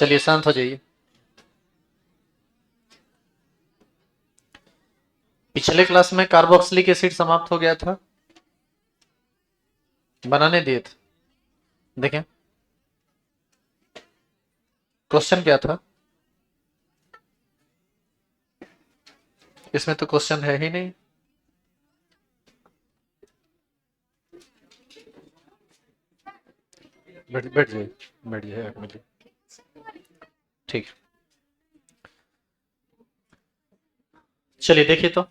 चलिए शांत हो जाइए। पिछले क्लास में कार्बोक्सिलिक एसिड समाप्त हो गया था, बनाने दिए थे। देखें क्वेश्चन क्या था। इसमें तो क्वेश्चन है ही नहीं। बैठ बैठ जाइए, बैठ जाइए, एक मिनट। ठीक, चलिए देखिए तो।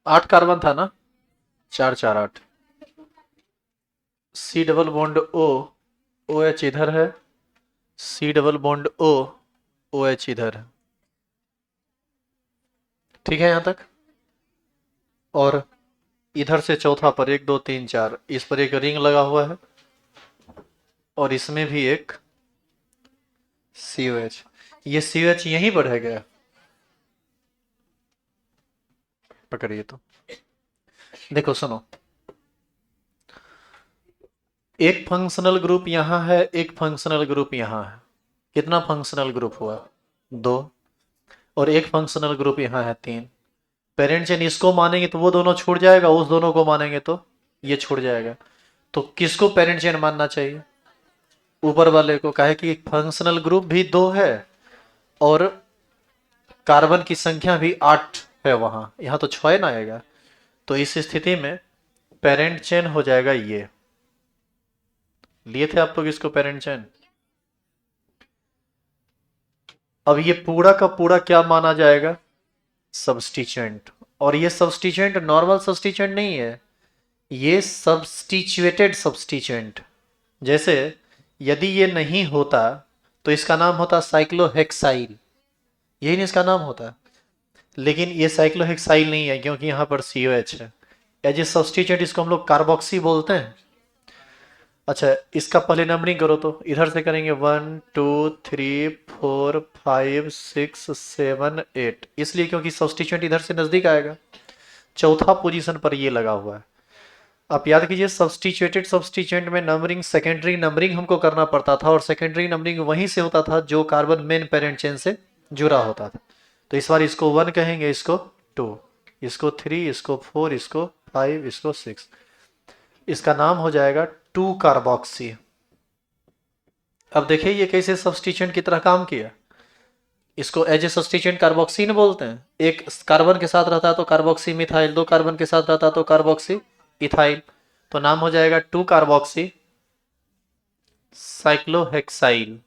8 कार्बन था ना, 4 4 8। C double bond O, O H इधर है। C double bond O, O H इधर है। ठीक है यहाँ तक। और इधर से चौथा पर 1 2 3 4, इस पर एक रिंग लगा हुआ है और इसमें भी एक सी ओ एच। ये सी ओ एच यहीं पर है गया। पकड़िए तो, देखो सुनो। एक फंक्शनल ग्रुप यहाँ है, एक फंक्शनल ग्रुप यहाँ है। कितना फंक्शनल ग्रुप हुआ? 2। और एक फंक्शनल ग्रुप यहाँ है 3। पेरेंट चेन इसको मानेंगे तो वो दोनों छूट जाएगा, उस दोनों को मानेंगे तो ये छूट जाएगा। तो किसको पेरेंट चेन मानना चाहिए? ऊपर वाले को। कहे कि फंक्शनल ग्रुप भी 2 है और कार्बन की संख्या भी 8 है, वहां यहाँ तो 6 ना आएगा। तो इस स्थिति में पेरेंट चेन हो जाएगा ये। लिए थे आप लोग इसको पेरेंट चेन। अब ये पूरा का पूरा क्या माना जाएगा? सब्सटीट्यूएंट। और ये सब्सटीट्यूएंट नॉर्मल सब्सटीट्यूएंट नहीं है, ये सब्सटीट्यूएटेड सब्सटीट्यूएंट। जैसे यदि ये नहीं होता तो इसका नाम होता साइक्लोहेक्साइल, यही नहीं इसका नाम होता। लेकिन ये साइक्लोहेक्साइल नहीं है क्योंकि यहाँ पर COH है। एज ए सब्सटीट्यूएंट इसको हम लोग कार्बोक्सी बोलते हैं। अच्छा, इसका पहले नंबरिंग करो तो इधर से करेंगे 1 2 3 4 5 6 7 8, इसलिए क्योंकि सब्सटीट्यूएंट इधर से नजदीक आएगा। चौथा पोजीशन पर ये लगा हुआ है। आप याद कीजिए, सब्सटीट्यूएटेड सब्सटीट्यूएंट में नंबरिंग सेकेंडरी नंबरिंग हमको करना पड़ता था और सेकेंडरी नंबरिंग वहीं से होता था जो कार्बन मेन पेरेंट चेन से जुड़ा होता था। तो इस बार इसको 1 कहेंगे, इसको 2, इसको 3, इसको 4, इसको 5, इसको 6। इसका नाम हो जाएगा 2 कार्बोक्सी। अब देखिए ये कैसे सब्सटीट्यूएंट की तरह काम किया। इसको एज ए सब्सटीट्यूएंट कार्बोक्सिन बोलते हैं। एक कार्बन के साथ रहता है तो कार्बोक्सी मिथाइल, 2 कार्बन के साथ रहता है तो कार्बोक्सी इथाइल। तो नाम हो जाएगा 2 कार्बोक्सी साइक्लोहेक्साइल।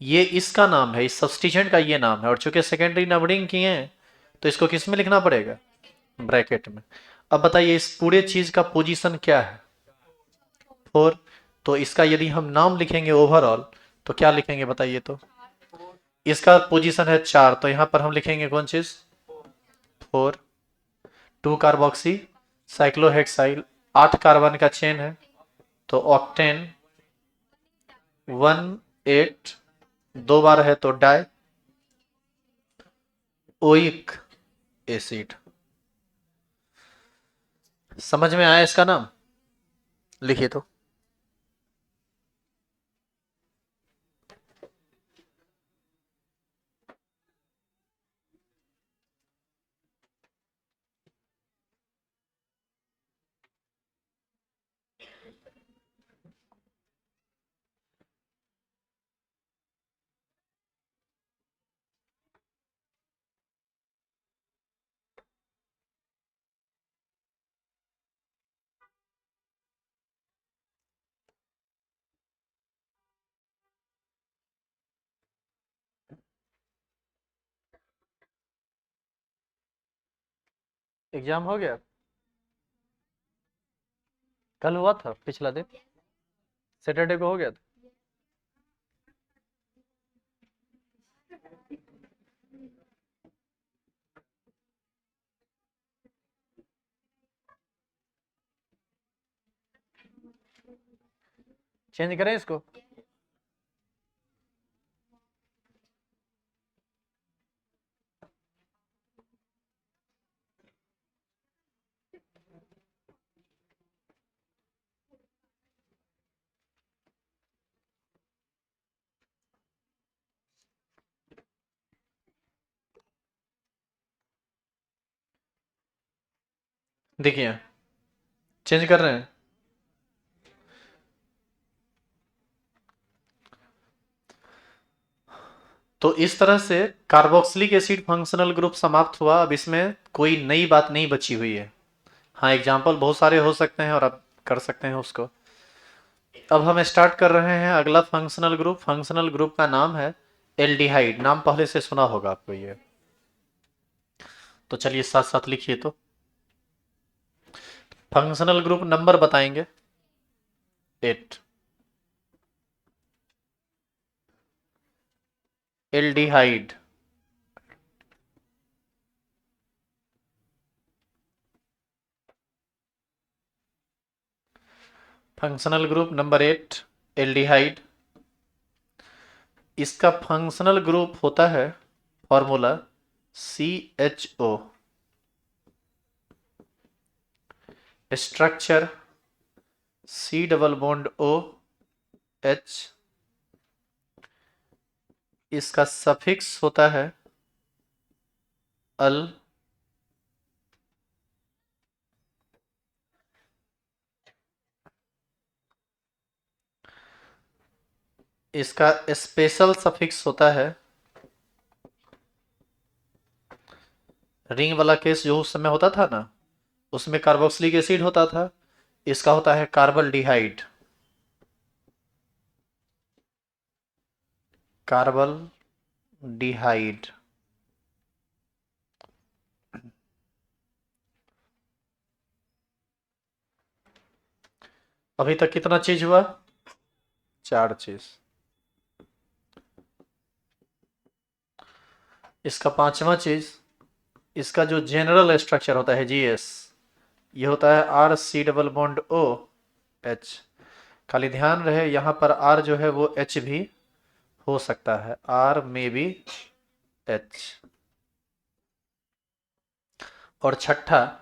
ये इसका नाम है, इस सब्सटीट्यूएंट का ये नाम है। और चूंकि सेकेंडरी नंबरिंग किए हैं तो इसको किस में लिखना पड़ेगा? ब्रैकेट में। अब बताइए इस पूरे चीज का पोजीशन क्या है? 4। तो इसका यदि हम नाम लिखेंगे ओवरऑल तो क्या लिखेंगे बताइए तो? इसका पोजीशन है 4, तो यहां पर हम लिखेंगे कौन चीज? 4। 2 कार्बोक्सी साइक्लोहेक्साइल, 8 कार्बन का चेन है तो ऑक्टेन 1 8, 2 बार है तो डाई ओइक एसिड। समझ में आया इसका नाम? लिखिए तो। एग्जाम हो गया? कल हुआ था, पिछला दिन सैटरडे को हो गया था। चेंज करें इसको? देखिए चेंज कर रहे हैं। तो इस तरह से कार्बोक्सिलिक एसिड फंक्शनल ग्रुप समाप्त हुआ। अब इसमें कोई नई बात नहीं बची हुई है। हाँ, एग्जाम्पल बहुत सारे हो सकते हैं और आप कर सकते हैं उसको। अब हम स्टार्ट कर रहे हैं अगला फंक्शनल ग्रुप। फंक्शनल ग्रुप का नाम है एल्डिहाइड। नाम पहले से सुना होगा आपको ये। तो चलिए साथ साथ लिखिए। तो फंक्शनल ग्रुप नंबर बताएंगे। 8। Aldehyde. Functional group number 8 aldehyde. इसका फंक्शनल ग्रुप होता है formula CHO। Structure C double bond O H। इसका सफिक्स होता है अल। इसका स्पेशल सफिक्स होता है रिंग वाला केस जो उस समय होता था ना, उसमें कार्बोक्सिलिक एसिड होता था। इसका होता है कार्बल्डिहाइड। कार्बल्डिहाइड। अभी तक कितना चीज हुआ? 4 चीज। इसका पांचवा चीज, इसका जो जनरल स्ट्रक्चर होता है GS, ये होता है RC डबल बॉन्ड OH। खाली ध्यान रहे यहाँ पर R जो है वो H भी हो सकता है। R में भी H। और छठा,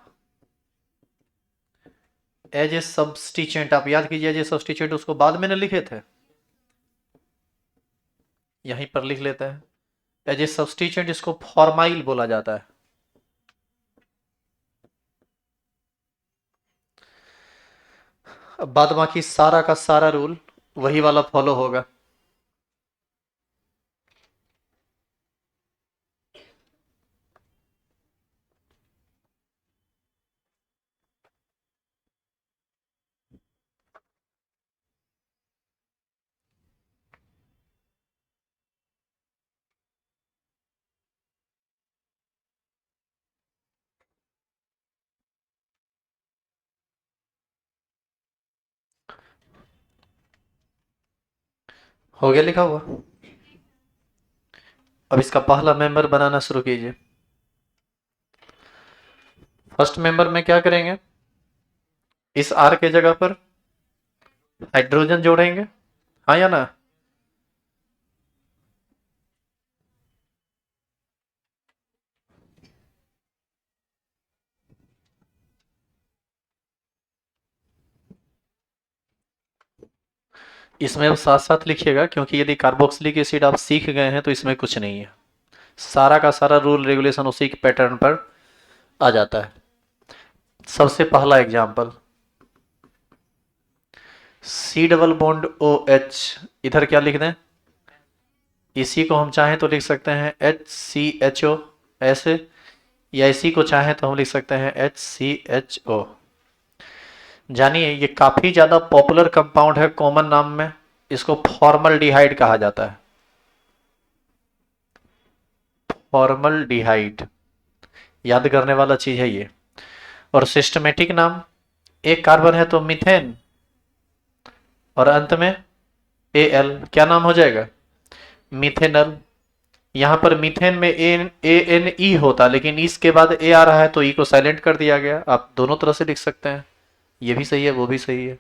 एज ए सब्सटीट्यूएंट। आप याद कीजिए, एज ए सब्सटीट्यूएंट उसको बाद में न लिखे थे, यहीं पर लिख लेते हैं। एज ए सब्सटीट्यूएंट इसको फॉर्माइल बोला जाता है। अब बाद बाकी सारा का सारा रूल वही वाला फॉलो होगा। हो गया लिखा हुआ। अब इसका पहला मेंबर बनाना शुरू कीजिए। फर्स्ट मेंबर में क्या करेंगे? इस R के जगह पर हाइड्रोजन जोड़ेंगे, हाँ या ना? इसमें अब साथ साथ लिखिएगा, क्योंकि यदि कार्बोक्सिलिक एसिड आप सीख गए हैं तो इसमें कुछ नहीं है। सारा का सारा रूल रेगुलेशन उसी के पैटर्न पर आ जाता है। सबसे पहला example, C double bond OH। इधर क्या लिख दें? इसी को हम चाहें तो लिख सकते हैं HCHO ऐसे, या इसी को चाहें तो हम लिख सकते हैं HCHO। जानिए ये काफी ज्यादा पॉपुलर कंपाउंड है कॉमन नाम में। इसको फॉर्मल्डिहाइड कहा जाता है। फॉर्मल्डिहाइड याद करने वाला चीज है ये। और सिस्टमेटिक नाम, एक कार्बन है तो मीथेन, और अंत में Al, क्या नाम हो जाएगा? मीथेनल। यहाँ पर मीथेन में ANE होता, लेकिन इस के बाद A आ रहा है तो E को साइलेंट कर दिया गया। आप दोनों तरह से लिख सकते हैं, ये भी सही है वो भी सही है।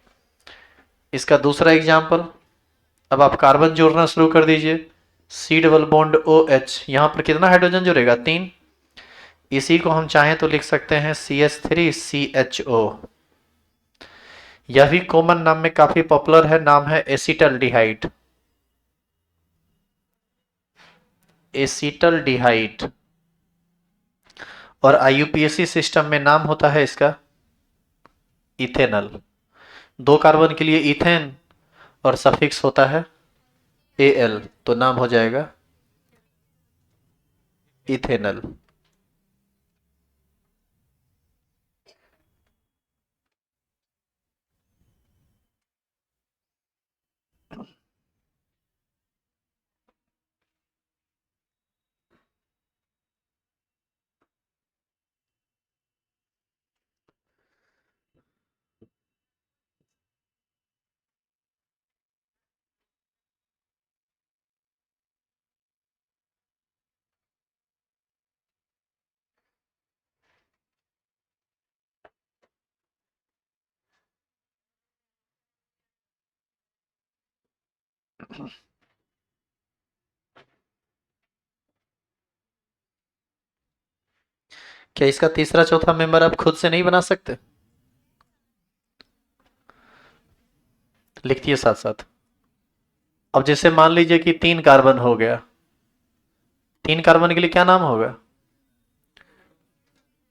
इसका दूसरा एग्जाम्पल, अब आप कार्बन जोड़ना शुरू कर दीजिए। C डबल बॉन्ड OH, यहाँ पर कितना हाइड्रोजन जुड़ेगा? 3। इसी को हम चाहें तो लिख सकते हैं CH3CHO। यह भी कॉमन नाम में काफी पॉपुलर है, नाम है एसिटल्डिहाइड। एसिटल्डिहाइड। और IUPAC सिस्टम में नाम होता है इसका इथेनल। 2 कार्बन के लिए इथेन और सफिक्स होता है एल, तो नाम हो जाएगा इथेनल। क्या इसका तीसरा चौथा मेंबर आप खुद से नहीं बना सकते? लिखिए साथ साथ। अब जैसे मान लीजिए कि 3 कार्बन हो गया, 3 कार्बन के लिए क्या नाम होगा?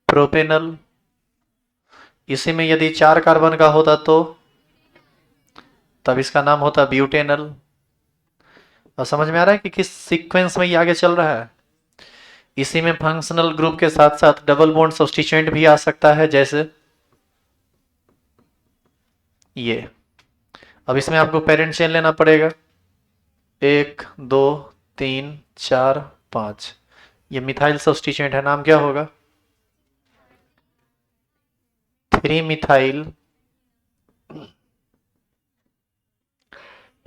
प्रोपेनल। इसी में यदि 4 कार्बन का होता तो तब इसका नाम होता ब्यूटेनल। और समझ में आ रहा है कि किस सीक्वेंस में ये आगे चल रहा है? इसी में फंक्शनल ग्रुप के साथ साथ डबल बॉन्ड सब्स्टिट्यूएंट भी आ सकता है, जैसे ये। अब इसमें आपको पेरेंट चेन लेना पड़ेगा, 1 2 3 4 5। ये मिथाइल सब्स्टिट्यूएंट है, नाम क्या होगा? 3 मिथाइल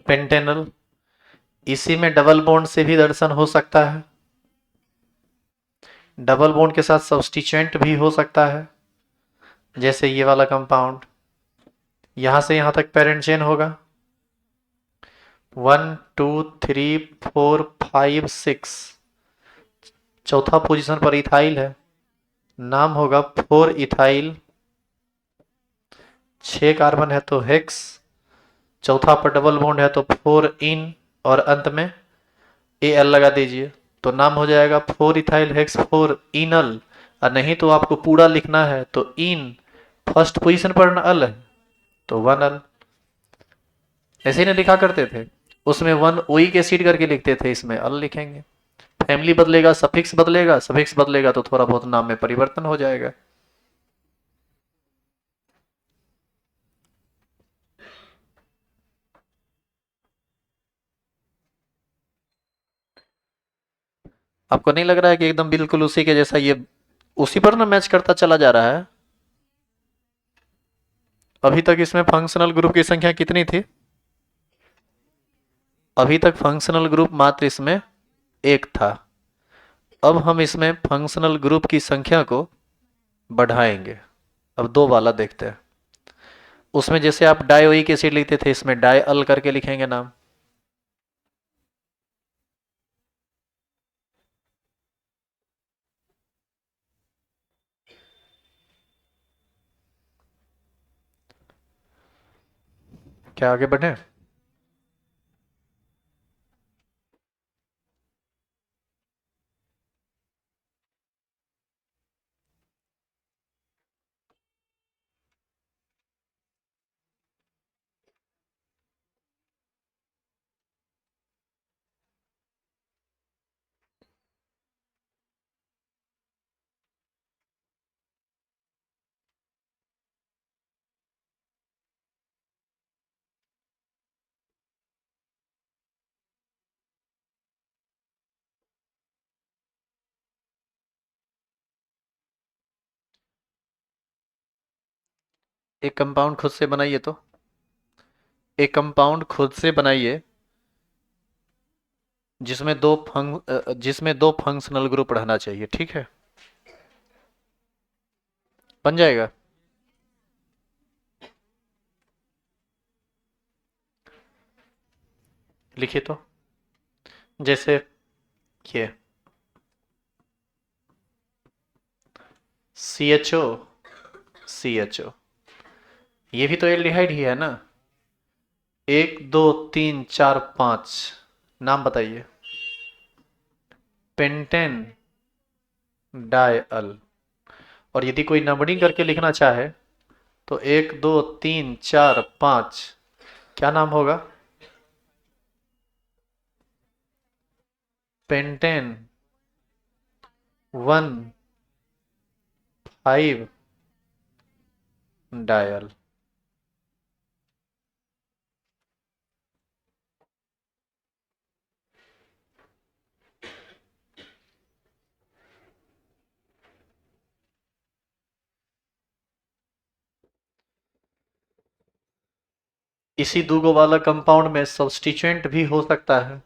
पेंटेनल। इसी में डबल बॉन्ड से भी दर्शन हो सकता है, डबल बॉन्ड के साथ सब्स्टिट्यूएंट भी हो सकता है, जैसे ये वाला कंपाउंड। यहां से यहां तक पेरेंट चेन होगा, 1 2 3 4 5 6। चौथा पोजीशन पर इथाइल है, नाम होगा 4 इथाइल। 6 कार्बन है तो हेक्स, चौथा पर डबल बॉन्ड है तो 4 इन, और अंत में ए एल लगा दीजिए, तो नाम हो जाएगा 4 इथाइल हेक्स 4 इनल। और नहीं तो आपको पूरा लिखना है तो इन फर्स्ट पोजीशन पर अल है तो 1 अल। ऐसे ही ना लिखा करते थे, उसमें 1 ओइक एसिड करके लिखते थे, इसमें अल लिखेंगे। फैमिली बदलेगा, सफिक्स बदलेगा, सफिक्स बदलेगा तो थोड़ा बहुत नाम में परिवर्तन हो जाएगा। आपको नहीं लग रहा है कि एकदम बिल्कुल उसी के जैसा ये उसी पर ना मैच करता चला जा रहा है? अभी तक इसमें फंक्शनल ग्रुप की संख्या कितनी थी? अभी तक फंक्शनल ग्रुप मात्र इसमें एक था। अब हम इसमें फंक्शनल ग्रुप की संख्या को बढ़ाएंगे। अब 2 वाला देखते हैं। उसमें जैसे आप डायोइक एसिड लिखते थे, इसमें डाई अल करके लिखेंगे नाम। क्या आगे बढ़े? एक कंपाउंड खुद से बनाइए तो, एक कंपाउंड खुद से बनाइए जिसमें दो फंक्शनल ग्रुप रहना चाहिए, ठीक है? बन जाएगा। लिखिए तो, जैसे ये C H O, C H O, ये भी तो एल्डिहाइड ही है ना। 1 2 3 4 5, नाम बताइए। पेंटेन डाई अल। और यदि कोई नंबरिंग करके लिखना चाहे तो 1 2 3 4 5, क्या नाम होगा? Pentane 1,5 dial. इसी दूगो वाला कंपाउंड में सब्स्टिट्यूएंट भी हो सकता है,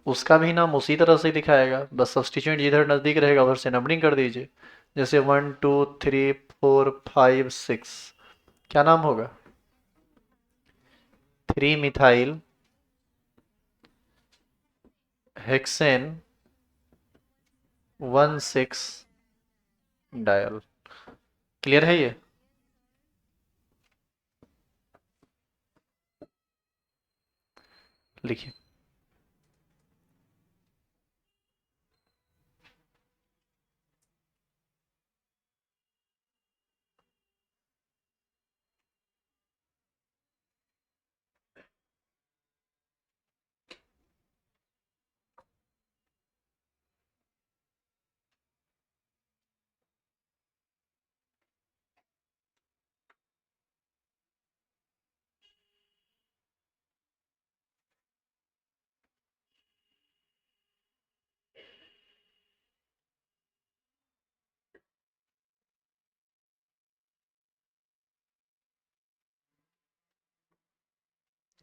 उसका भी नाम उसी तरह से दिखाएगा, बस सब्स्टिट्यूएंट जिधर नज़दीक रहेगा उधर से नंबरिंग कर दीजिए। जैसे 1 2 3 4 5 6, क्या नाम होगा? 3 मिथाइल हेक्सेन 1,6 डायल। क्लियर है ये? लिखिए।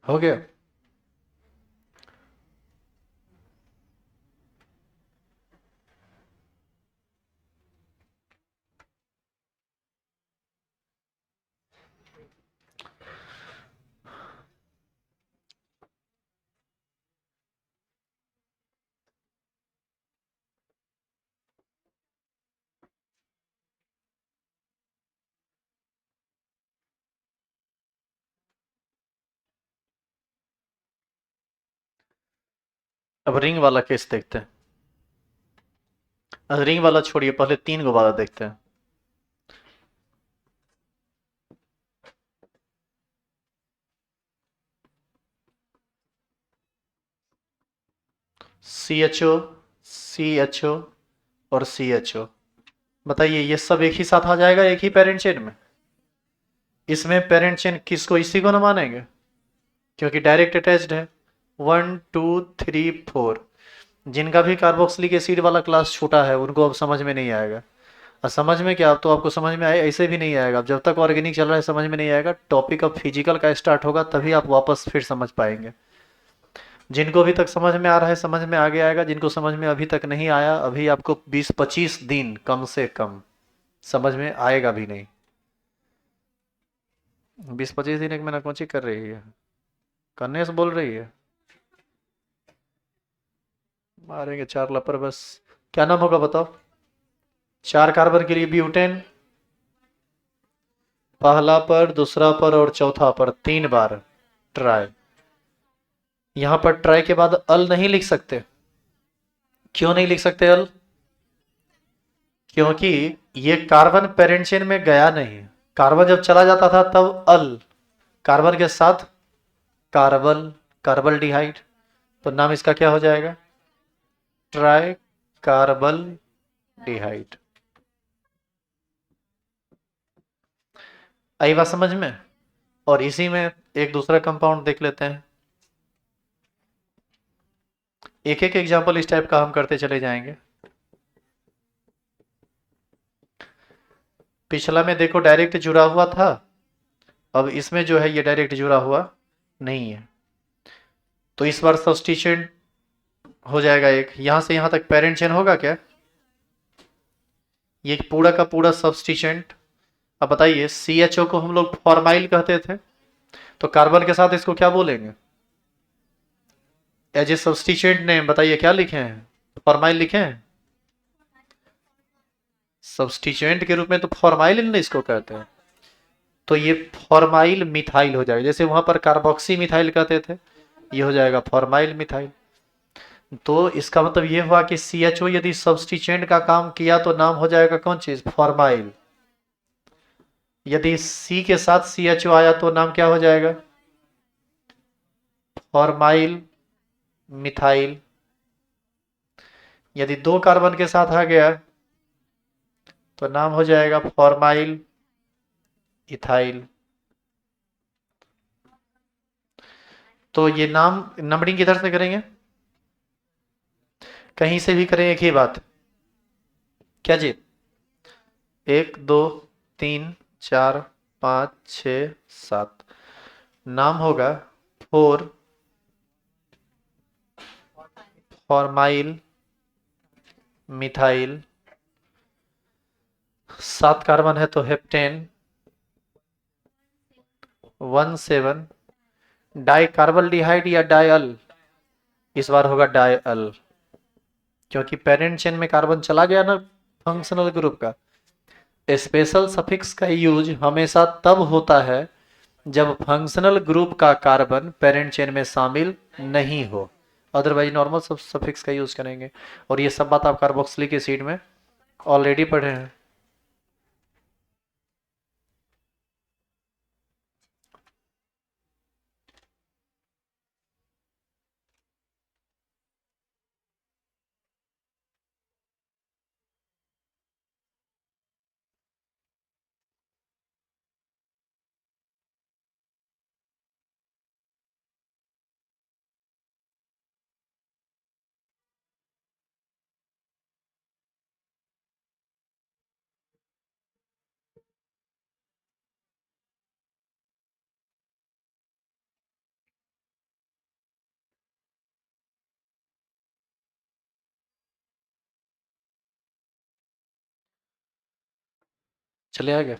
हो गया? अब रिंग वाला केस देखते हैं। रिंग वाला छोड़िए, पहले 3 गो वाला देखते हैं। CHO, CHO और CHO, बताइए ये सब एक ही साथ आ जाएगा एक ही पेरेंट चेन में? इसमें पेरेंट चेन किसको, इसी को ना मानेंगे क्योंकि डायरेक्ट अटैच्ड है। 1 2 3 4, जिनका भी कार्बोक्सिलिक एसिड वाला क्लास छोटा है उनको अब समझ में नहीं आएगा। और समझ में क्या, अब तो आपको समझ में आए, ऐसे भी नहीं आएगा। अब जब तक ऑर्गेनिक चल रहा है समझ में नहीं आएगा, टॉपिक अब फिजिकल का स्टार्ट होगा तभी आप वापस फिर समझ पाएंगे। जिनको अभी तक समझ में आ रहा है समझ में आगे आएगा, जिनको समझ में अभी तक नहीं आया अभी आपको 20-25 दिन कम से कम समझ में आएगा भी नहीं। 20-25 दिन एक महीना कौन सी कर रही है, करने से बोल रही है? मारेंगे 4 लपर बस। क्या नाम होगा बताओ? 4 कार्बन के लिए ब्यूटेन, पहला पर, दूसरा पर और चौथा पर 3 बार ट्राई। यहां पर ट्राई के बाद अल नहीं लिख सकते। क्यों नहीं लिख सकते अल? क्योंकि ये कार्बन पेरेंट चेन में गया नहीं। कार्बन जब चला जाता था तब अल, कार्बन के साथ कार्बल, कार्बल डिहाइड, तो नाम इसका क्या हो जाएगा? Try carpal डिहाइड। आई बात समझ में? और इसी में एक दूसरा कंपाउंड देख लेते हैं। एक एक एग्जांपल इस टाइप का हम करते चले जाएंगे। पिछला में देखो डायरेक्ट जुड़ा हुआ था, अब इसमें जो है ये डायरेक्ट जुड़ा हुआ नहीं है, तो इस बार सब्स्टिट्यूएंट हो जाएगा एक। यहां से यहां तक पेरेंट चेन होगा क्या? ये पूरा का पूरा सब्स्टिट्यूएंट। अब बताइए CHO को हम लोग फॉर्माइल कहते थे, तो कार्बन के साथ इसको क्या बोलेंगे? एज ए सब्स्टिट्यूएंट नेम बताइए क्या लिखे हैं? फॉर्माइल लिखे हैं? सब्स्टिट्यूएंट के रूप में तो फॉर्माइल इसको कहते हैं। तो ये फॉर्माइल मिथाइल हो जाएगा, जैसे वहां पर कार्बोक्सी मिथाइल कहते थे, ये हो जाएगा फॉर्माइल मिथाइल। तो इसका मतलब ये हुआ कि CHO यदि सब्स्टिट्यूएंट का काम किया तो नाम हो जाएगा कौन चीज, फॉर्माइल। यदि C के साथ CHO आया तो नाम क्या हो जाएगा, फॉर्माइल मिथाइल। यदि 2 कार्बन के साथ आ गया तो नाम हो जाएगा फॉर्माइल इथाइल। तो ये नाम नंबरिंग किधर से करेंगे, कहीं से भी करें एक ही बात, क्या जी, 1 2 3 4 5 6 7, नाम होगा फोर फॉर्माइल मिथाइल। 7 कार्बन है तो हेप्टेन 1 7 डाई कार्बल्डिहाइड या डायल, इस बार होगा डायल, क्योंकि पेरेंट चेन में कार्बन चला गया ना फंक्शनल ग्रुप का। स्पेशल सफिक्स का यूज हमेशा तब होता है जब फंक्शनल ग्रुप का कार्बन पेरेंट चेन में शामिल नहीं हो, अदरवाइज नॉर्मल सफिक्स का यूज करेंगे। और ये सब बात आप कार्बोक्सिलिक एसिड में ऑलरेडी पढ़े हैं। चले आगे।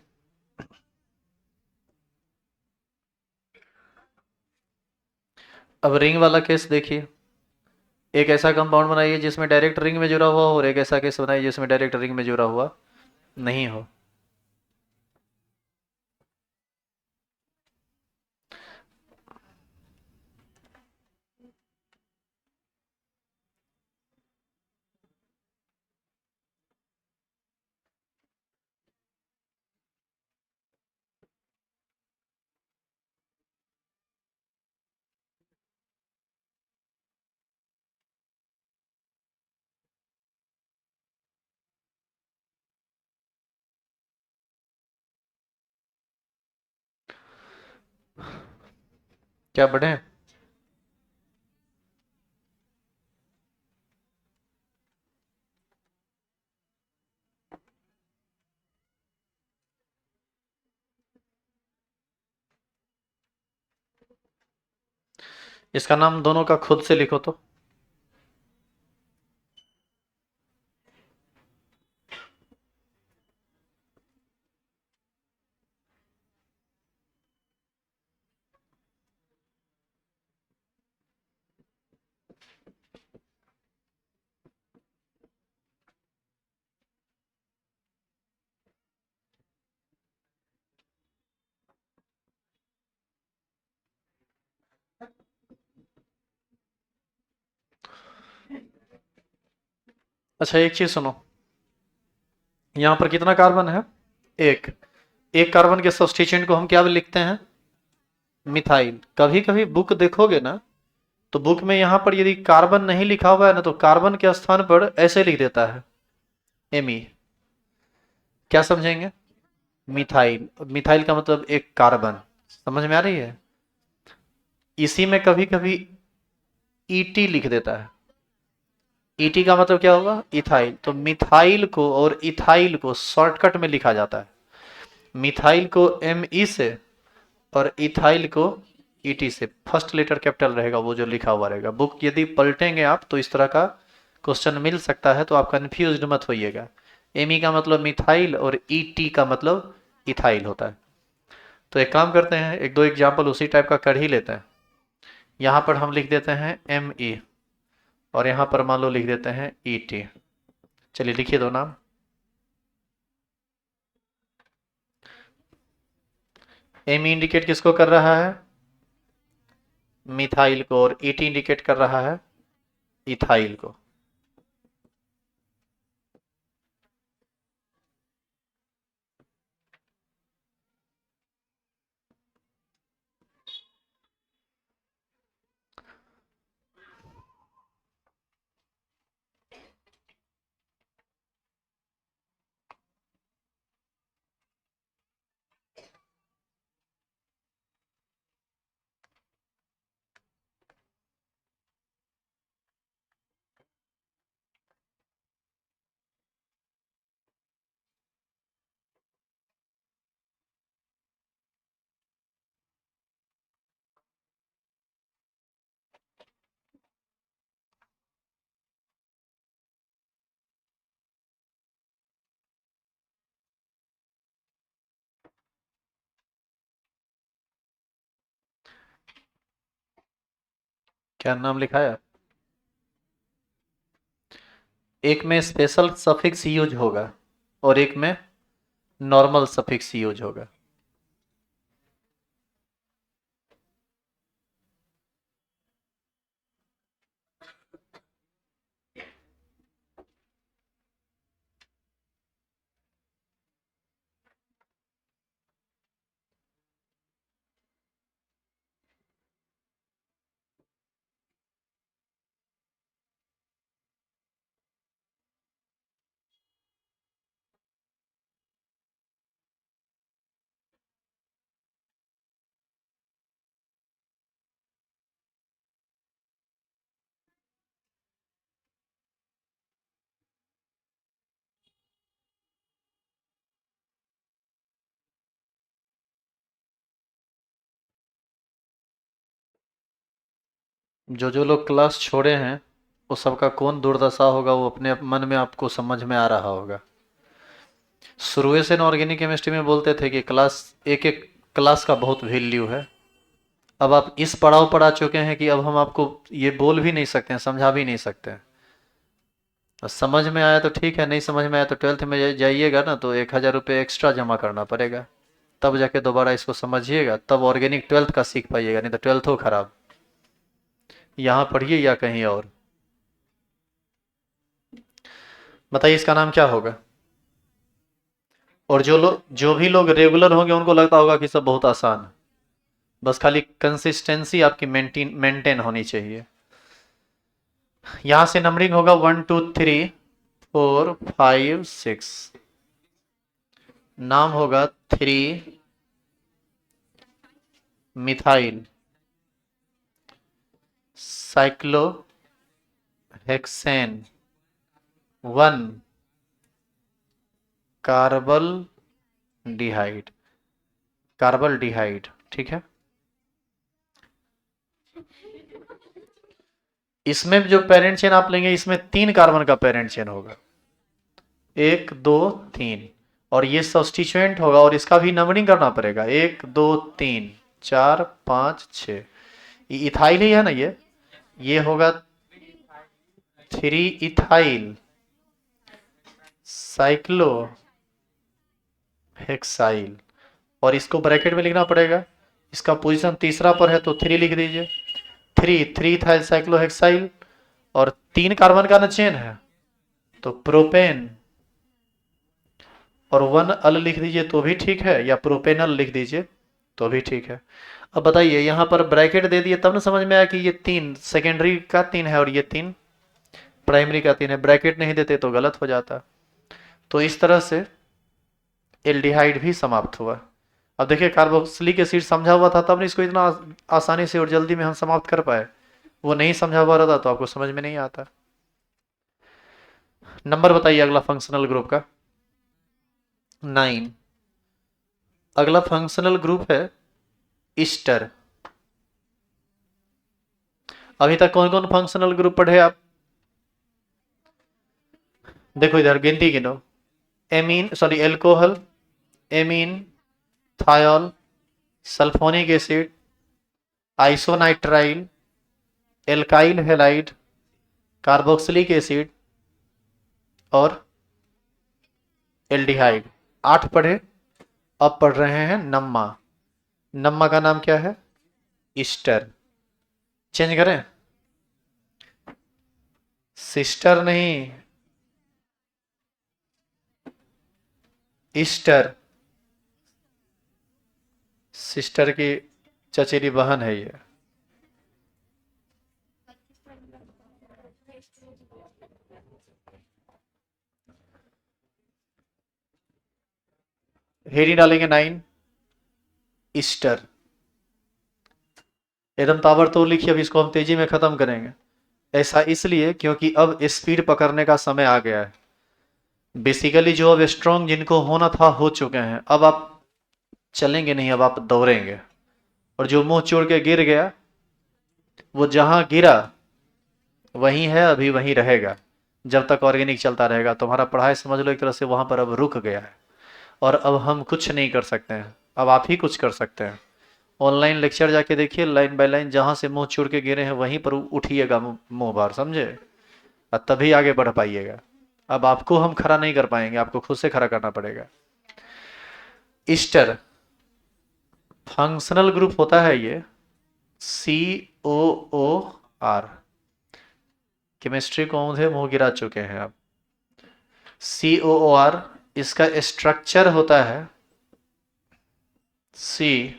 अब रिंग वाला केस देखिए, एक ऐसा कंपाउंड बनाइए जिसमें डायरेक्ट रिंग में जुड़ा हुआ हो और एक ऐसा केस बनाइए जिसमें डायरेक्ट रिंग में जुड़ा हुआ नहीं हो। क्या बढ़े, इसका नाम दोनों का खुद से लिखो तो। अच्छा एक चीज सुनो, यहाँ पर कितना कार्बन है, एक। एक कार्बन के सब्स्टिट्यूएंट को हम क्या लिखते हैं, मिथाइल। कभी कभी बुक देखोगे ना तो बुक में यहाँ पर यदि कार्बन नहीं लिखा हुआ है ना तो कार्बन के स्थान पर ऐसे लिख देता है Me। क्या समझेंगे, मिथाइल, मिथाइल का मतलब एक कार्बन, समझ में आ रही है। इसी में कभी कभी ET लिख देता है, ET का मतलब क्या होगा, इथाइल। तो मिथाइल को और इथाइल को शॉर्टकट में लिखा जाता है, मिथाइल को Me से और इथाइल को ET से। फर्स्ट लेटर कैपिटल रहेगा वो जो लिखा हुआ रहेगा। बुक यदि पलटेंगे आप तो इस तरह का क्वेश्चन मिल सकता है, तो आप कंफ्यूज मत होइएगा। Me का मतलब मिथाइल और ET का मतलब इथाइल होता है। तो एक काम करते हैं, एक दो एग्जाम्पल उसी टाइप का कर ही लेते हैं। यहाँ पर हम लिख देते हैं Me और यहाँ पर मान लो लिख देते हैं ET। चलिए लिखिए दो नाम। Me इंडिकेट किसको कर रहा है, मिथाइल को, और ET इंडिकेट कर रहा है इथाइल को। क्या नाम लिखा है? एक में स्पेशल सफिक्स यूज होगा और एक में नॉर्मल सफिक्स यूज होगा। जो जो लोग क्लास छोड़े हैं वो सबका कौन दुर्दशा होगा, वो अपने मन में आपको समझ में आ रहा होगा। शुरू से ऑर्गेनिक केमिस्ट्री में बोलते थे कि क्लास एक एक क्लास का बहुत वैल्यू है। अब आप इस पड़ाव पर आ चुके हैं कि अब हम आपको ये बोल भी नहीं सकते हैं, समझा भी नहीं सकते हैं। समझ में आया तो ठीक है, नहीं समझ में आया तो 12th में जाइएगा ना तो 1000 रुपये एक्स्ट्रा जमा करना पड़ेगा, तब जाके दोबारा इसको समझिएगा, तब ऑर्गेनिक 12th का सीख पाइएगा, नहीं तो 12th हो खराब। यहाँ पढ़िए या कहीं और। बताइए इसका नाम क्या होगा? और जो भी लोग रेगुलर होंगे उनको लगता होगा कि सब बहुत आसान है, बस खाली कंसिस्टेंसी आपकी मेंटेन होनी चाहिए। यहां से नंबरिंग होगा 1 2 3 4 5 6। नाम होगा 3 methyl cyclohexane 1 carbaldehyde, carbaldehyde, ठीक है। इसमें जो पेरेंट चेन आप लेंगे इसमें 3 कार्बन का पेरेंट चेन होगा, 1 2 3, और ये सब्स्टिट्यूएंट होगा और इसका भी नंबरिंग करना पड़ेगा, 1 2 3 4 5 6। ये इथाइल ही है ना, ये होगा 3 इथाइल साइक्लो हेक्साइल, और इसको ब्रैकेट में लिखना पड़ेगा। इसका पोजीशन तीसरा पर है तो 3 लिख दीजिए, 3 इथाइल साइक्लोहेक्साइल, और 3 कार्बन का ना चेन है तो प्रोपेन, और 1 अल लिख दीजिए तो भी ठीक है, या प्रोपेनल लिख दीजिए तो भी ठीक है। अब बताइए यहाँ पर ब्रैकेट दे दिए तब ना समझ में आया कि ये 3 सेकेंडरी का 3 है और ये 3 प्राइमरी का 3 है, ब्रैकेट नहीं देते तो गलत हो जाता। तो इस तरह से एल्डिहाइड भी समाप्त हुआ। अब देखिए कार्बोक्सिलिक एसिड समझा हुआ था तब नहीं इसको इतना आसानी से और जल्दी में हम समाप्त कर पाए, वो नहीं समझा हुआ रहता तो आपको समझ में नहीं आता। नंबर बताइए अगला फंक्शनल ग्रुप का। 9। अगला फंक्शनल ग्रुप है ईस्टर। अभी तक कौन कौन फंक्शनल ग्रुप पढ़े आप? देखो इधर गिनती गिनो, amine sorry alcohol, amine, thiol, sulphonic acid, isonitrile, alkyl halide, carboxylic acid और एल्डिहाइड। 8 पढ़े। अब पढ़ रहे हैं नम्मा। नम्मा का नाम क्या है? ईस्टर। चेंज करें? सिस्टर नहीं, ईस्टर, सिस्टर की चचेरी बहन है ये। हेडी डालेंगे 9, ईस्टर। एकदम ताबड़तोड़ लिखिए, अब इसको हम तेजी में खत्म करेंगे। ऐसा इसलिए क्योंकि अब स्पीड पकड़ने का समय आ गया है। बेसिकली जो अब स्ट्रांग जिनको होना था हो चुके हैं, अब आप चलेंगे नहीं, अब आप दौड़ेंगे। और जो मुंह चोड़ के गिर गया, वो जहां गिरा वहीं है, अभी वहीं रहेगा जब तक ऑर्गेनिक चलता रहेगा। तुम्हारा पढ़ाई समझ लो एक तरह से वहां पर अब रुक गया है, और अब हम कुछ नहीं कर सकते हैं, अब आप ही कुछ कर सकते हैं। ऑनलाइन लेक्चर जाके देखिए, लाइन बाय लाइन जहां से मुंह चुड़ के गिरे हैं वहीं पर उठिएगा मुंह बार, समझे, और तभी आगे बढ़ पाइएगा। अब आपको हम खड़ा नहीं कर पाएंगे, आपको खुद से खड़ा करना पड़ेगा। ईस्टर फंक्शनल ग्रुप होता है ये, COOR। केमिस्ट्री को औंधे मुंह गिरा चुके हैं आप। COOR, इसका स्ट्रक्चर होता है C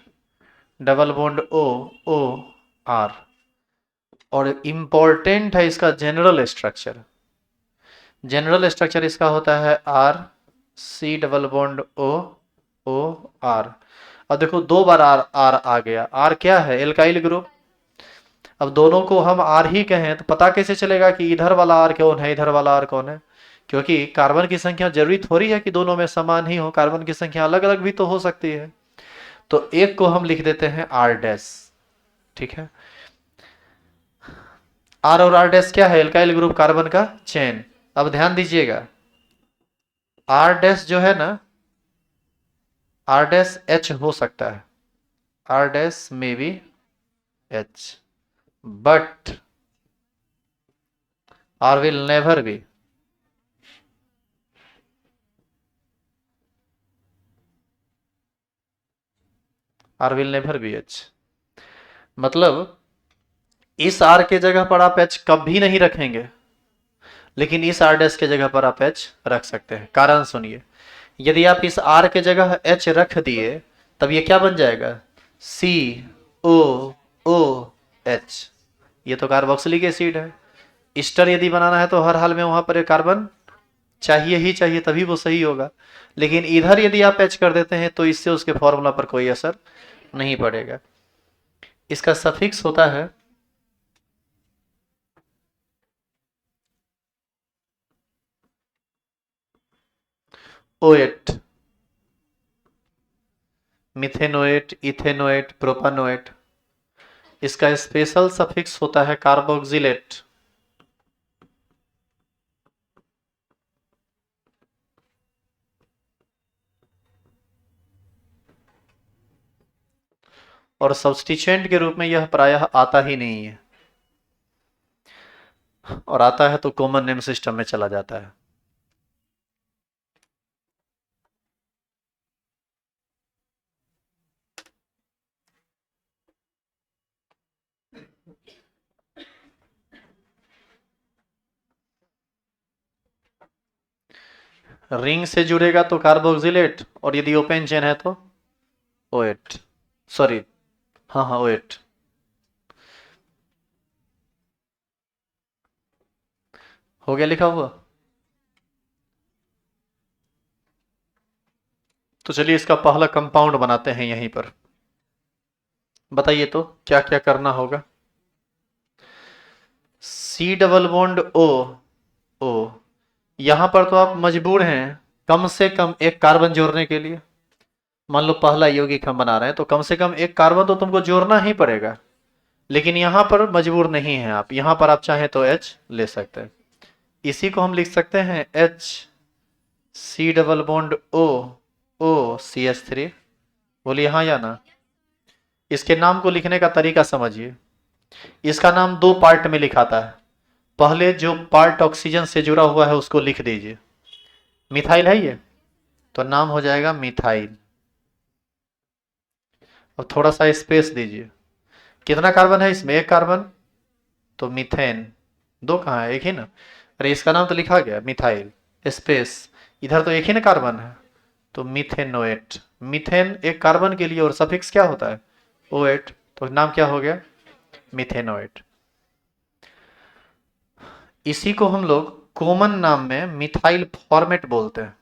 डबल बॉन्ड OOR, और इंपॉर्टेंट है इसका जनरल स्ट्रक्चर। जनरल स्ट्रक्चर इसका होता है RC डबल बॉन्ड OOR। अब देखो 2 बार R R आ गया। R क्या है? Alkyl group. अब दोनों को हम R ही कहें तो पता कैसे चलेगा कि इधर वाला R कौन है, इधर वाला R कौन है? क्योंकि कार्बन की संख्या जरूरी थोड़ी है कि दोनों में समान ही हो, कार्बन की संख्या अलग अलग भी तो हो सकती है। तो एक को हम लिख देते हैं R डैश, ठीक है। R और R डैश क्या है? एल्काइल ग्रुप, कार्बन का चेन। अब ध्यान दीजिएगा, R डैश जो है ना, R डैश H हो सकता है, R dash may be H, but R will never be। R will never be H। मतलब इस R के जगह पर आप H कभी नहीं रखेंगे, लेकिन इस R डैश के जगह पर आप H रख सकते हैं। कारण सुनिए, यदि आप इस R के जगह H रख दिए तब ये क्या बन जाएगा? COOH। ये तो कार्बोक्सिलिक एसिड है। ईस्टर यदि बनाना है तो हर हाल में वहां पर एक कार्बन चाहिए ही चाहिए, तभी वो सही होगा। लेकिन इधर यदि आप H कर देते हैं तो इससे उसके फॉर्मूला पर कोई असर नहीं पड़ेगा। इसका सफिक्स होता है OET, मिथेनोएट, इथेनोएट, प्रोपानोएट। इसका स्पेशल सफिक्स होता है कार्बोक्सिलेट। और सब्सटीट्यूएंट के रूप में यह प्रायः आता ही नहीं है, और आता है तो कॉमन नेम सिस्टम में चला जाता है। रिंग से जुड़ेगा तो कार्बोक्सिलेट, और यदि ओपन चेन है तो OH, सॉरी, हाँ हाँ OH। हो गया लिखा हुआ? तो चलिए इसका पहला कंपाउंड बनाते हैं यहीं पर। बताइए तो क्या क्या करना होगा। C double bond O। यहां पर तो आप मजबूर हैं कम से कम एक कार्बन जोड़ने के लिए। मान लो पहला यौगिक हम बना रहे हैं तो कम से कम एक कार्बन तो तुमको जोड़ना ही पड़ेगा, लेकिन यहां पर मजबूर नहीं है आप, यहां पर आप चाहें तो H ले सकते हैं। इसी को हम लिख सकते हैं HC डबल बॉन्ड OCH3। बोलिए हाँ या ना। इसके नाम को लिखने का तरीका समझिए। इसका नाम 2 पार्ट में लिखाता है। पहले जो पार्ट ऑक्सीजन से जुड़ा हुआ है उसको लिख दीजिए। मिथाइल है ये, तो नाम हो जाएगा मिथाइल। अब थोड़ा सा स्पेस दीजिए। कितना कार्बन है इसमें? 1 कार्बन, तो मीथेन। दो कहाँ है, एक ही ना। अरे इसका नाम तो लिखा गया मिथाइल, स्पेस, इधर तो एक ही ना कार्बन है, तो मिथेनोएट। मीथेन एक कार्बन के लिए और सफिक्स क्या होता है, ओएट, तो नाम क्या हो गया, मिथेनोएट। इसी को हम लोग कॉमन नाम में मिथाइल फॉर्मेट बोलते हैं।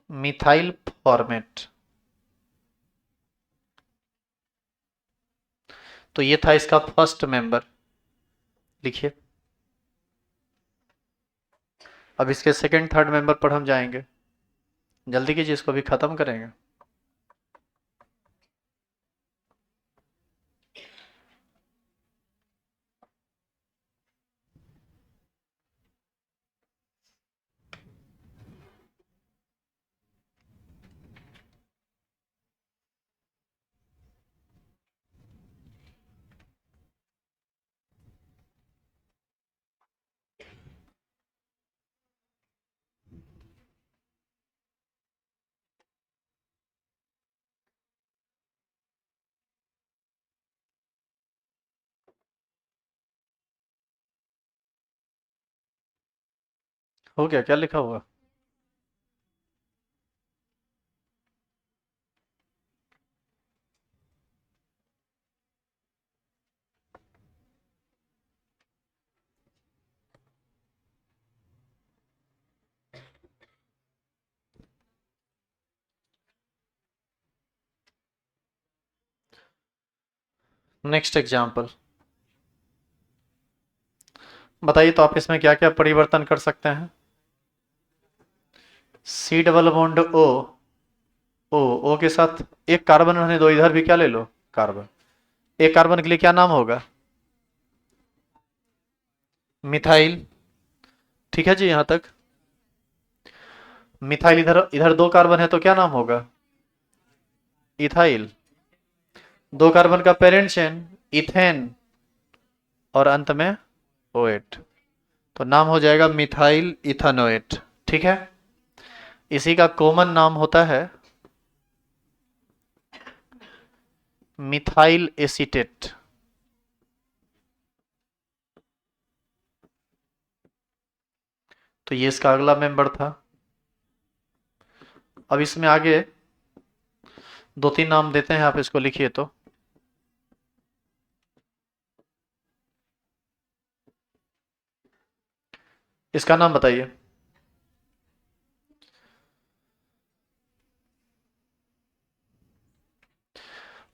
Methyl formate. तो ये था इसका फर्स्ट मेंबर, लिखिए। अब इसके सेकंड थर्ड मेंबर पर हम जाएंगे, जल्दी कीजिए, इसको भी खत्म करेंगे। हो गया, क्या लिखा हुआ। नेक्स्ट एग्जाम्पल बताइए, तो आप इसमें क्या क्या परिवर्तन कर सकते हैं। सी डबल बॉन्ड ओ, ओ के साथ एक कार्बन रहने दो, इधर भी क्या ले लो, कार्बन। एक कार्बन के लिए क्या नाम होगा, मिथाइल। ठीक है जी, यहां तक। मिथाइल, इधर इधर दो कार्बन है तो क्या नाम होगा, इथाइल। दो कार्बन का पेरेंट चेन इथेन, और अंत में ओएट, तो नाम हो जाएगा मिथाइल इथानोएट। ठीक है। इसी का कॉमन नाम होता है मिथाइल एसीटेट। तो ये इसका अगला मेंबर था। अब इसमें आगे दो तीन नाम देते हैं, आप इसको लिखिए तो। इसका नाम बताइए।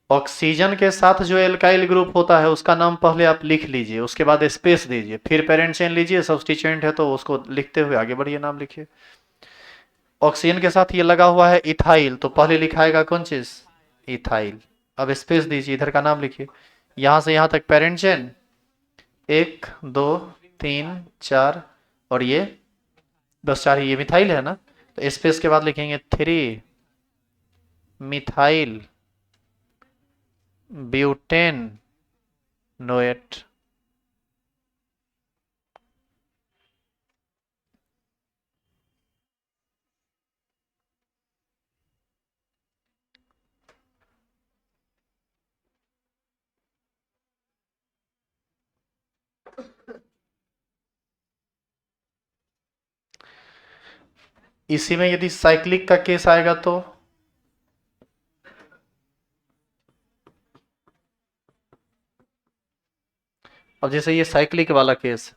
ऑक्सीजन के साथ जो एल्काइल ग्रुप होता है उसका नाम पहले आप लिख लीजिए, उसके बाद स्पेस दीजिए, फिर पेरेंट चेन लीजिए, सब्स्टिट्यूएंट है तो उसको लिखते हुए आगे बढ़िए, नाम लिखिए। ऑक्सीजन के साथ ये लगा हुआ है इथाइल, तो पहले लिखाएगा कौन चीज, इथाइल। अब स्पेस दीजिए, इधर का नाम लिखिए, यहां से यहां तक पेरेंट चेन, एक दो तीन चार, और ये बस चार ही, ये मिथाइल है ना, तो स्पेस के बाद लिखेंगे थ्री मिथाइल ब्यूटेन नोएट। इसी में यदि साइक्लिक का केस आएगा तो अब जैसे ये साइक्लिक वाला केस,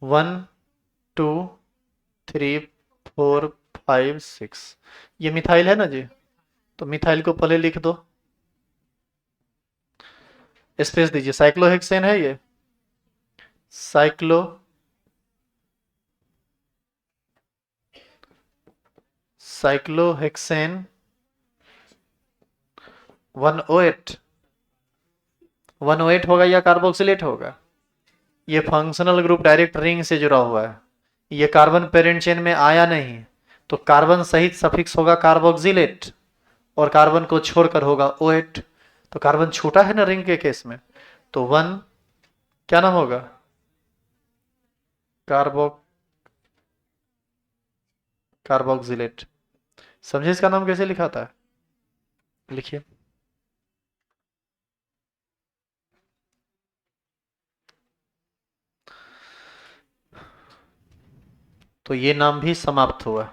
1 2 3 4 5 6, ये मिथाइल है ना जी, तो मिथाइल को पहले लिख दो, स्पेस दीजिए, साइक्लोहेक्सेन है ये, साइक्लो साइक्लोहेक्सेन 108, 108 होगा या कार्बोक्सिलेट होगा, ये फंक्शनल ग्रुप डायरेक्ट रिंग से जुड़ा हुआ है, ये कार्बन पेरेंट चेन में आया नहीं, तो कार्बन सहित सफिक्स होगा कार्बोक्सिलेट, और कार्बन को छोड़कर होगा ओएट, तो कार्बन छूटा है ना रिंग के केस में, तो वन क्या नाम होगा, कार्बो कार्बोक्सिलेट। समझे इसका नाम कैसे लिखा था, लिखिए। तो ये नाम भी समाप्त हुआ।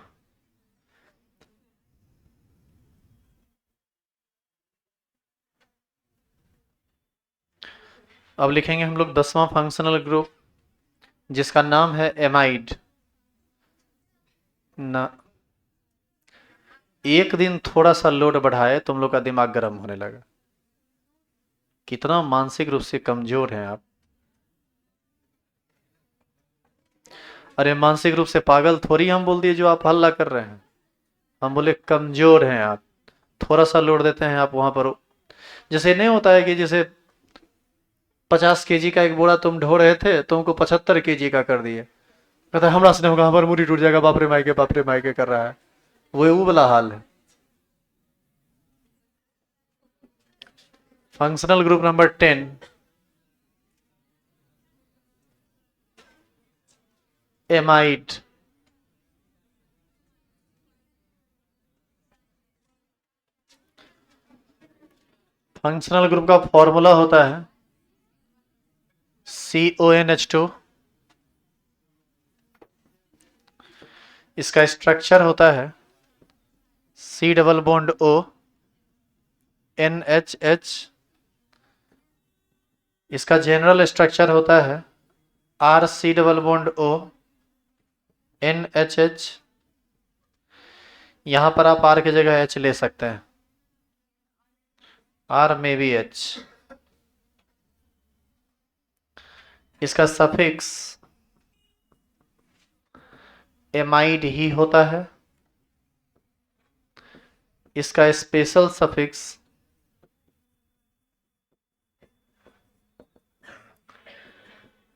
अब लिखेंगे हम लोग 10वां फंक्शनल ग्रुप, जिसका नाम है एमाइड ना। एक दिन थोड़ा सा लोड बढ़ाए, तुम लोग का दिमाग गर्म होने लगा। कितना मानसिक रूप से कमजोर हैं आप। अरे मानसिक रूप से पागल थोड़ी हम बोल दिए जो आप हल्ला कर रहे हैं। हम बोले कमजोर हैं आप। थोड़ा सा लोड देते हैं आप वहां पर। जैसे नहीं होता है कि जैसे 50 केजी का एक बोरा तुम ढो रहे थे, तुमको 75 केजी का कर दिए। कहता है हमरा से नहीं होगा, हमारी मुड़ी टूट जाएगा, बाप रे मायके कर रहा है। वो वाला हाल है। Functional group number 10, amide. Functional group का फॉर्मूला होता है CONH2। इसका स्ट्रक्चर होता है C double bond O NHH। इसका जनरल स्ट्रक्चर होता है RC double bond O NHH। यहां पर आप R की जगह H ले सकते हैं, R में भी H। इसका सफिक्स एमाइड ही होता है। इसका स्पेशल सफिक्स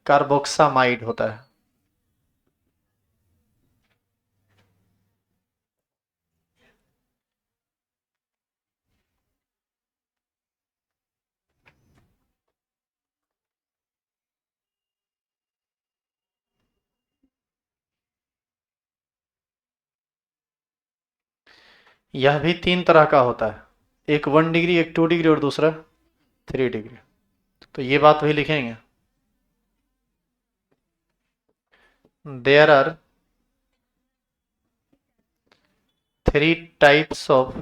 कार्बोक्सामाइड होता है। यह भी 3 तरह का होता है, एक 1 डिग्री, एक 2 डिग्री और दूसरा 3 डिग्री। तो ये बात भी लिखेंगे। There are 3 types of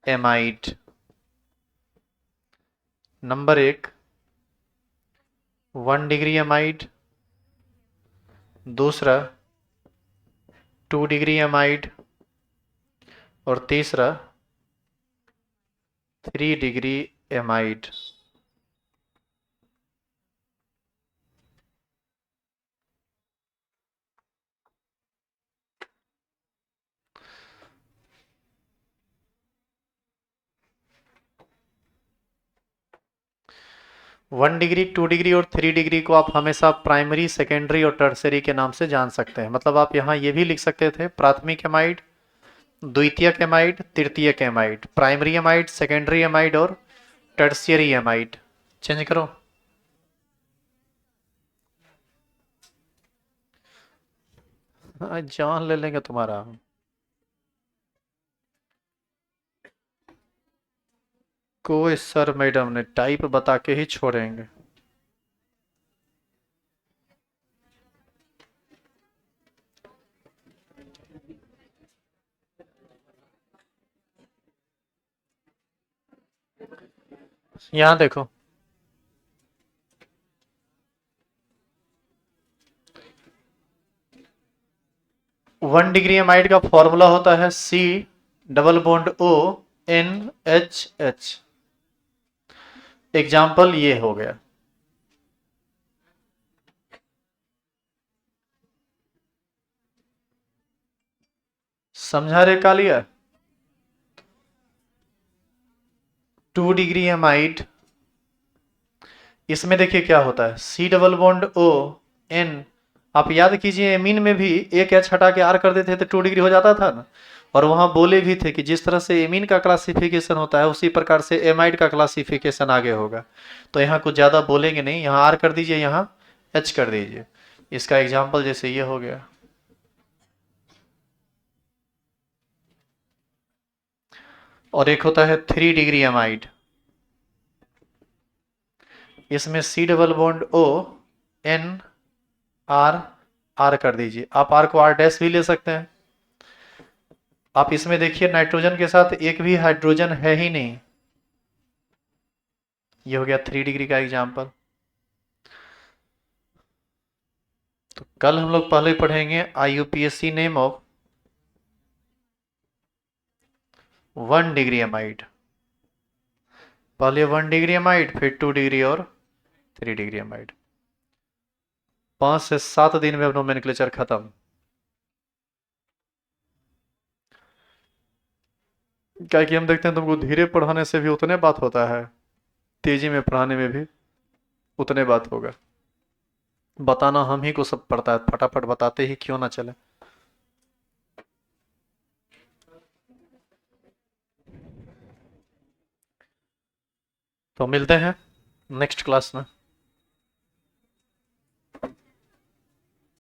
amide. Number 1 1 degree amide, दूसरा 2 डिग्री एमाइड और तीसरा 3 degree amide. One degree, 2 degree और 3 डिग्री को आप हमेशा प्राइमरी, सेकेंडरी और टर्सरी के नाम से जान सकते हैं। मतलब आप यहाँ ये भी लिख सकते थे प्राथमिक एमाइड, द्वितीयक एमाइड, तृतीयक amide, primary amide, secondary amide और टर्सियरी एमाइड। चेंज करो। जान ले लेंगे तुम्हारा। कोई सर मैडम ने टाइप बता के ही छोड़ेंगे। यहां देखो, 1 डिग्री एमाइड का फॉर्मूला होता है C double bond O NHH। Example ये हो गया। समझा रे कालिया। 2 डिग्री एमाइड, इसमें देखिए क्या होता है C double bond O N। आप याद कीजिए एमीन में भी एक H हटा के R कर देते तो 2 डिग्री हो जाता था ना। और वहां बोले भी थे कि जिस तरह से एमीन का क्लासिफिकेशन होता है उसी प्रकार से एमाइड का क्लासिफिकेशन आगे होगा। तो यहाँ कुछ ज्यादा बोलेंगे नहीं, यहाँ R कर दीजिए, यहाँ H कर दीजिए। इसका एग्जाम्पल जैसे ये हो गया। और एक होता है 3 डिग्री एमाइड, इसमें C double bond O N R R कर दीजिए। आप आर को आर डैश भी ले सकते हैं। आप इसमें देखिए नाइट्रोजन के साथ एक भी हाइड्रोजन है ही नहीं। ये हो गया 3 डिग्री का एग्जाम्पल। तो कल हम लोग पहले पढ़ेंगे IUPAC name of 1 degree amide. पहले 1 डिग्री एमाइड, फिर 2 डिग्री और 3 डिग्री एमाइड। 5 से 7 दिन में नोमेनक्लेचर खत्म। क्या कि हम देखते हैं तुमको धीरे पढ़ाने से भी उतने बात होता है, तेजी में पढ़ाने में भी उतने बात होगा। बताना हम ही को सब पड़ता है, फटाफट बताते ही क्यों ना चले। तो मिलते हैं नेक्स्ट क्लास में।